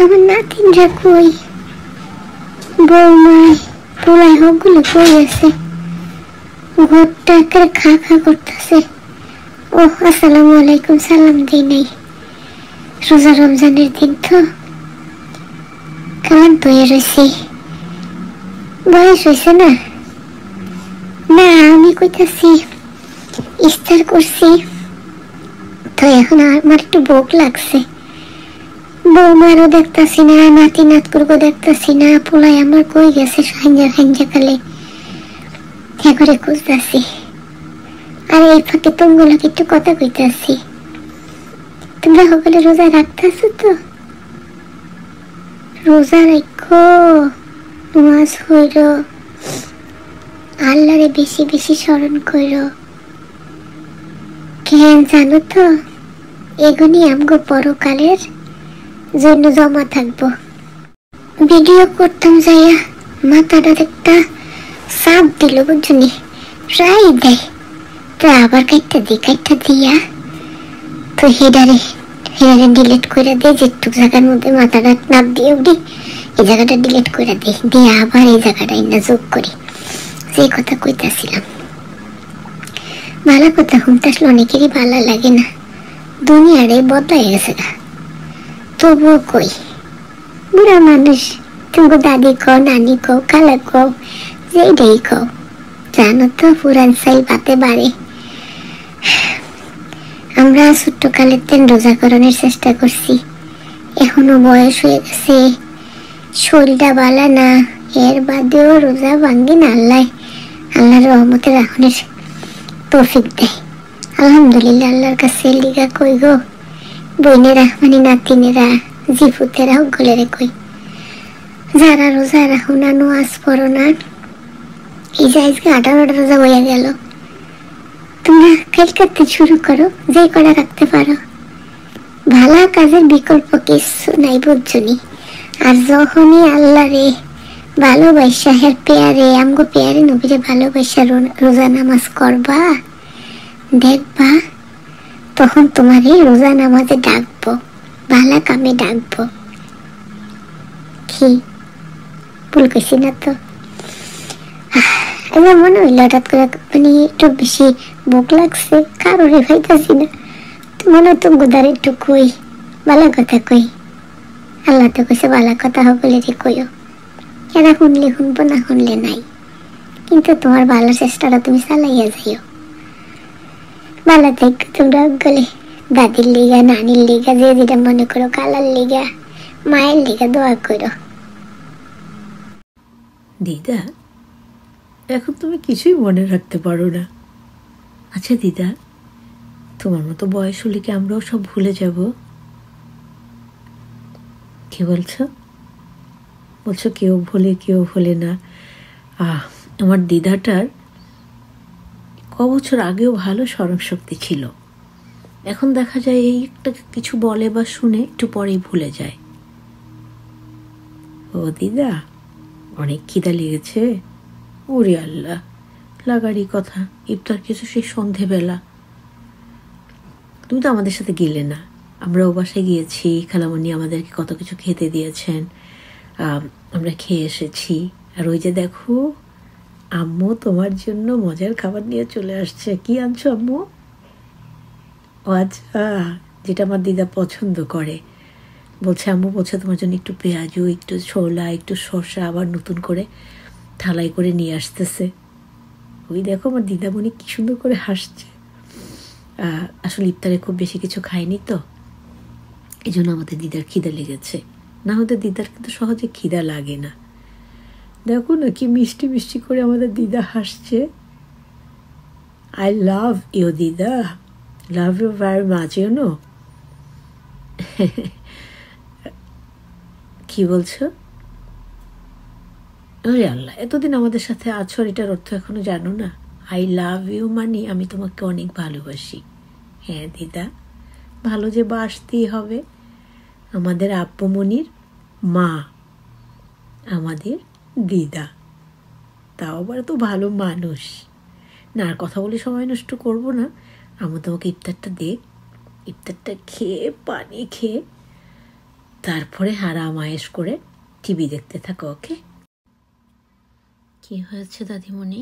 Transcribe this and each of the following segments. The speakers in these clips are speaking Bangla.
আমার নাতিনরা কই, বৌমায় পোলাই হকগুলো কই আছে? ঘরটা একেবারে খা খা করতেছে। ও আসসালামু আলাইকুম, সালাম দিই নাই। রোজা রমজানের দিন তো ক্লান্ত হয়ে রয়েছি। বয়স হয়েছে না? না, আমি কইতাছি ইফতার করছি তো এখন আমার একটু ভোগ লাগছে। বৌমারও দেখতাছি না, নাতি নাতকুরকে দেখতাছি না, পোলাই আমার কই গেছে হাঞ্জা হাঞ্জা কালে করে খুঁজতাছি। আর এই ফাঁকে তোমাগুলোকে একটু কথা কইতাছি। তোমরা সকলে রোজা রাখতেছো তো? রোজা রাখো, নামাজ হইল, আল্লাহরে বেশি বেশি স্মরণ করো। কেন জানো তো, এগুনি আমগো পরকালের জন্য জমা থাকবো। ভিডিও করতাম যাইয়া মাথাটা একটা চাপ দিল, বুঝলি? প্রায় দেয় তো আবার কাইটা দিয়া তো হেডারে ডিলিট করে দে, যেটুক জায়গার মধ্যে মাথাটা নাপ দিয়ে উঠি এই জায়গাটা ডিলিট করে দে, দিয়ে আবার এই জায়গাটা না যোগ করি। সেই কথা কইতাছিলাম, ভালো কথা শুনতে আসলে অনেকেরই ভালো লাগে না। দুনিয়ারে বদলাই গেছে গা, তবুও কই বুড়া মানুষ, তুমি দাদি কও, নানি কও, খালা কও, যেইটাই কও, জানো তো পুরান সাই পাতে বাড়ে। আমরা ছোট্টকালের দিন রোজা করানোর চেষ্টা করছি, এখনো বয়স হয়ে গেছে, শরীরটা বালা না, এর বাদেও রোজা ভাঙ্গি না। আল্লাহর রহমতে রাখনের তৌফিক দেয়। আলহামদুলিল্লাহ, আল্লাহর কাছে লিগা কই গো বইনেরা, মানে নাতিনেরা, জিফুতেরা সকলেরে কই, যারা রোজা রাখো না, নোয়াজ পড়ো না, এই যে আজকে 18টা রোজা হইয়া গেল, তোমরা কাজ করতে শুরু করো, যে করা রাখতে পারো। ভালো কাজের বিকল্প কিছু নাই, বুঝছনি? আর যখনই আল্লাহরে ভালোবাসা, হের পেয়ারে, আমগো পেয়ারে নবীরে ভালোবাসা রোজা নামাজ করবা, দেখবা তখন তোমারে রোজা নামাজে ডাকবো, ভালো কামে ডাকবো। কি ভুল কইছি না তো? আমার মনে হইল হঠাৎ করে মানে একটু বেশি ভোগ লাগছে, কারোরে ভাইতাছি না, মনে তো গোদারে একটু কই, ভালো কথা কই। আল্লাহ তো কইছে ভালো কথা সকলে রে কইও, এরা শুনলে শুনবো, না শুনলে নাই, কিন্তু তোমার ভালো চেষ্টাটা তুমি চালাইয়া যাইও। ভালো থাকো তোমরা গলে, দাদির লিগা, নানির লিগা, যে যেটা মনে করো, কালার লিগা, মায়ের লিগা দোয়া করো। দিদা, এখন তুমি কিছুই মনে রাখতে পারো না। আচ্ছা দিদা, তোমার মতো বয়স হলে কি আমরাও সব ভুলে যাব? কি বলছো? কেউ ভোলে না। আমার দিদাটার বছর আগেও ভালো স্মরণ শক্তি ছিল, এখন দেখা যায় এই একটা কিছু বলে বা শুনে একটু পরেই ভুলে যায়। ও দিদা, অনেক খিদা লেগেছে? ওরে আল্লাহ, লাগারই কথা, ইফতার কিছু সেই সন্ধেবেলা। তুমি তো আমাদের সাথে গেলে না, আমরা ও বাসায় গিয়েছি, খালামণি আমাদেরকে কত কিছু খেতে দিয়েছেন, আমরা খেয়ে এসেছি। আর ওই যে দেখো, আম্মু তোমার জন্য মজার খাবার নিয়ে চলে আসছে। কি আনছো আম্মু? ও আচ্ছা, যেটা আমার দিদা পছন্দ করে। বলছে আম্মু বলছে তোমার জন্য একটু পেঁয়াজু, একটু ছোলা, একটু শসা আবার নতুন করে থালাই করে নিয়ে আসতেছে। ওই দেখো আমার দিদামণি কি সুন্দর করে হাসছে। আসলে ইফতারে খুব বেশি কিছু খায়নি তো, এই জন্য আমাদের দিদার খিদা লেগেছে। না হলে দিদার কিন্তু সহজে খিদা লাগে না। দেখো না কি মিষ্টি মিষ্টি করে আমাদের দিদা হাসছে। আই লাভ ইউ দিদা, love you very much, you know. কি বলছো? ওরে আল্লাহ, এতদিন আমাদের সাথে আছো, এটার অর্থ এখনো জানো না? আই লাভ ইউ মানে আমি তোমাকে অনেক ভালোবাসি। হ্যাঁ দিদা, ভালো যে বাসতেই হবে। আমাদের আব্বুমনির মা আমাদের দিদা, তাও আবার তো ভালো মানুষ না। আর কথা বলে সময় নষ্ট করবো না, আমি তোমাকে ইফতারটা দে। ইফতারটা খেয়ে, পানি খেয়ে তারপরে আরাম আয়েশ করে টিভি দেখতে থাকো। ওকে? কি হয়েছে দাদিমণি,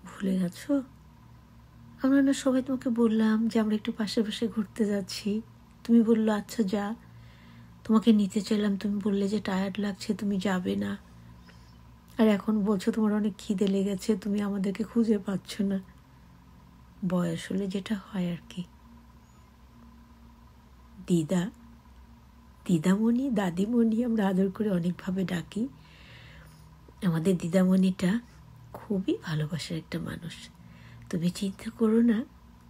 ভুলে গেছো? আমরা না সবাই তোমাকে বললাম যে আমরা একটু পাশে পাশে ঘুরতে যাচ্ছি, তুমি বললো আচ্ছা যা। তোমাকে নিতে চাইলাম, তুমি বললে যে টায়ার্ড লাগছে, তুমি যাবে না। আর এখন বলছো তোমার অনেক খিদে লেগেছে, তুমি আমাদেরকে খুঁজে পাচ্ছ না। বয়স হলে যেটা হয় আর কি। দিদামণি, দাদিমণি আমরা আদর করে অনেকভাবে ডাকি। আমাদের দিদামণিটা খুবই ভালোবাসার একটা মানুষ। তুমি চিন্তা করো না,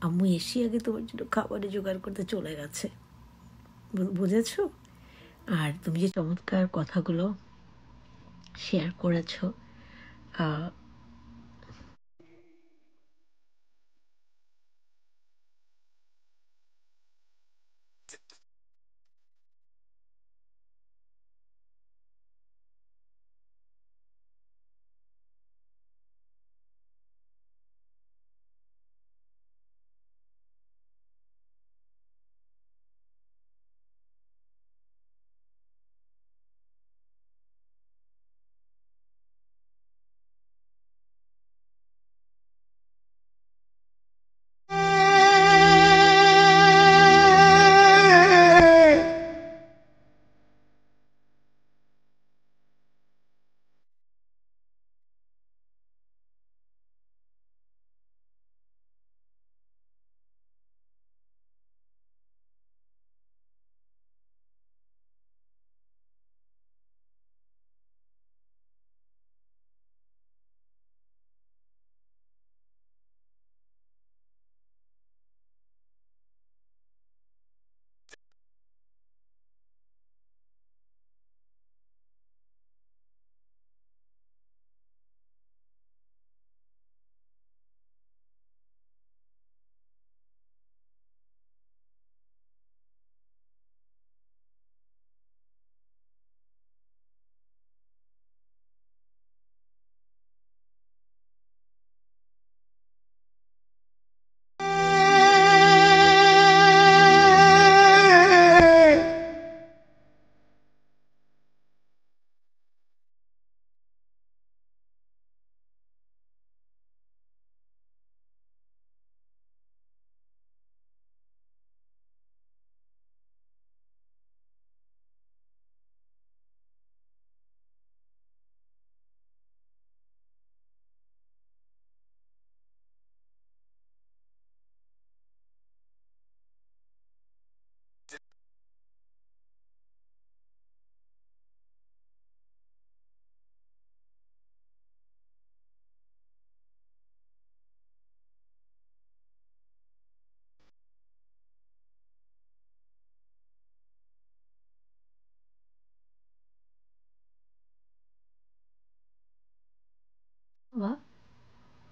আম্মু এসে আগে তোমার জন্য খাবারে জোগাড় করতে চলে গেছে, বুঝেছ? আর তুমি যে চমৎকার কথাগুলো শেয়ার করেছো,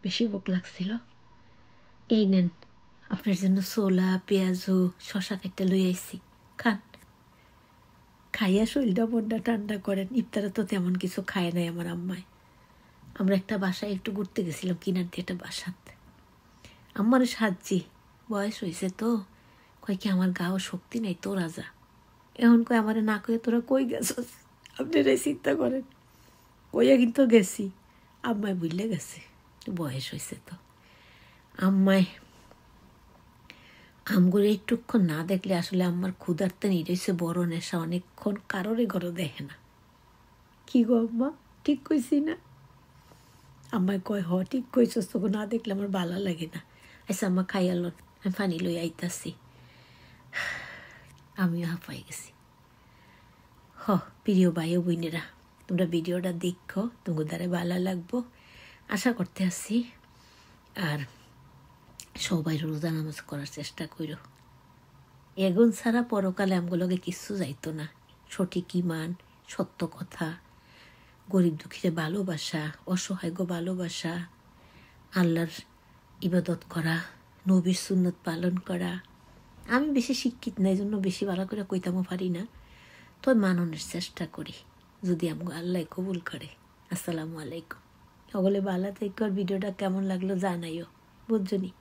বেশি ভোক লাগছিল। এই নেন আপনার জন্য ছোলা, পেঁয়াজু, শশা একটা লই আইছি, খান। খাইয়া শরীরটা মনটা ঠান্ডা করেন। ইফতারে তো তেমন কিছু খায় নাই আমার আম্মায়। আমরা একটা বাসায় একটু ঘুরতে গেছিলাম, কিনার দিয়ে একটা বাসাতে। আমার সাহায্যি বয়স হয়েছে তো, কয় কি আমার গাও শক্তি নেই, তোরা যা। এখন কয় আমার না কয়ে তোরা কই গেছস, আপনারাই চিন্তা করেন। কইয়া কিন্তু গেছি, আম্মায় বুঝলে গেছে, বয়স হয়েছে তো। আম্মায় আমগুলো একটুক্ষণ না দেখলে আসলে আমার ক্ষুধার্তে নিরেছে বড় নেশা, অনেকক্ষণ কারোরই ঘরে দেখে না। কি গো আম্মা, ঠিক কইছি না? আম্মায় কয় হ ঠিক কইছস, তোকে না দেখলে আমার ভালো লাগে না। আচ্ছা আম্মা খাইয়ালো, আমি পানি লই আইতাছি। আমিও হাঁপাই গেছি। প্রিয় ভাই ও বোনেরা, তোমরা ভিডিওটা দেখো, তোমার দ্বারা ভালো লাগবো আশা করতে আসি। আর সবাই রোজা নামাজ করার চেষ্টা করো। এগুন ছাড়া পরকালে আমগুলোকে কিচ্ছু যাইতো না। সঠিক ইমান, সত্য কথা, গরিব দুঃখীরে ভালোবাসা, অসহায়গ ভালোবাসা, আল্লাহর ইবাদত করা, নবীর সুন্নত পালন করা। আমি বেশি শিক্ষিত না, এই জন্য বেশি ভালো করে কইতামও পারি না, তো মাননের চেষ্টা করি, যদি আমি আল্লাহ কবুল করে। আসসালামু আলাইকুম। সকলে ভালো থেকো। আর ভিডিওটা কেমন লাগলো জানাইও, বুঝছনি।